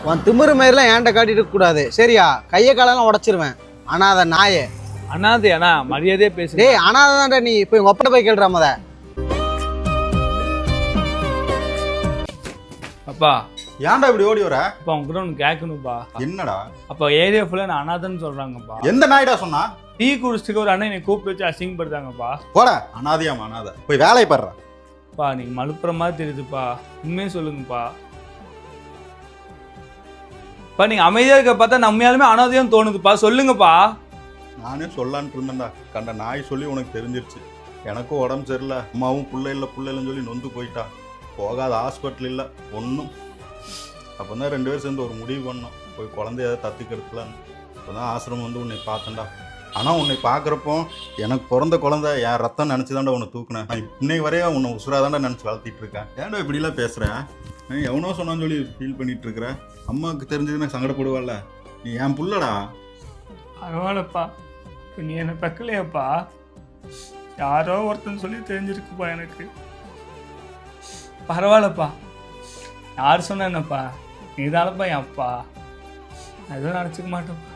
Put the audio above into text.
உன் திமிரு மயிரெலாம் ஏன்ட்ட காட்டிட்டு கூடாது சரியா? கையை காலெல்லாம் உடச்சிருவேன். அனாதை நாயே. அண்ணா மரியாதையே பேசு. டேய் அனாதை தான்டா நீ. இப்போ உங்க அப்பா போய் கேள்றா முத. அப்பா ஏன்டா இப்படி ஓடி வர? அப்பா உங்ககிட்ட ஒன்று கேட்கணும்ப்பா. என்னடா? அப்போ ஏரியா ஃபுல்லாக நான் அனாதன்னு சொல்கிறாங்கப்பா. எந்த நாய்டா சொன்னா? டீ குடிச்சிட்டு ஒரு அண்ணன் என்னை கூப்பிட்டு வச்சு அசிங்கப்படுத்தாங்கப்பா. போட அனாதையாமா அனாதை. போய் வேலையை பாடுறா. அப்பா நீங்கள் மலுப்புற மாதிரி தெரியுதுப்பா. உண்மையே சொல்லுங்கப்பா. அப்பா நீங்கள் அமைதியாக இருக்க பார்த்தா நம்மையாலுமே அனாதையும் தோணுதுப்பா. சொல்லுங்கப்பா. நானே சொல்லான்னு இருந்தேன்டா. கண்ட நாய் சொல்லி உனக்கு தெரிஞ்சிருச்சு. எனக்கும் உடம்பு சரியில்லை. அம்மாவும் புள்ள இல்லைன்னு சொல்லி நொந்து போயிட்டா. போகாத ஹாஸ்பிட்டல் இல்லை ஒன்றும். அப்போ தான் 2 பேரும் சேர்ந்து ஒரு முடிவு பண்ணோம். போய் குழந்தைய தத்துக்கிறதுலான்னு. அப்போ தான் ஆசிரமம் வந்து உன்னை பார்த்தேன்டா. ஆனால் உன்னை பார்க்குறப்போ எனக்கு பிறந்த குழந்தை என் ரத்தம் நினச்சி தாண்டா உன்னை தூக்குனேன். நான் இன்னைக்கு வரையா உன்னை உசுராதாண்டா நினச்சி வளர்த்திட்டு இருக்கேன். ஏன்டா இப்படிலாம் பேசுகிறேன்? எவனோ சொன்னான்னு சொல்லி ஃபீல் பண்ணிட்டு இருக்கிற. அம்மாவுக்கு தெரிஞ்சதுன்னு சங்கடப்படுவாள்ல. நீ என் புள்ளடா. பரவாயில்லப்பா. இப்போ நீ என்னை பக்கலையாப்பா. யாரோ ஒருத்தன் சொல்லி தெரிஞ்சிருக்குப்பா எனக்கு. பரவாயில்லப்பா. யார் சொன்ன என்னப்பா? நீ தானப்பா என் அப்பா. எதுவும் நினச்சிக்க மாட்டேன்ப்பா.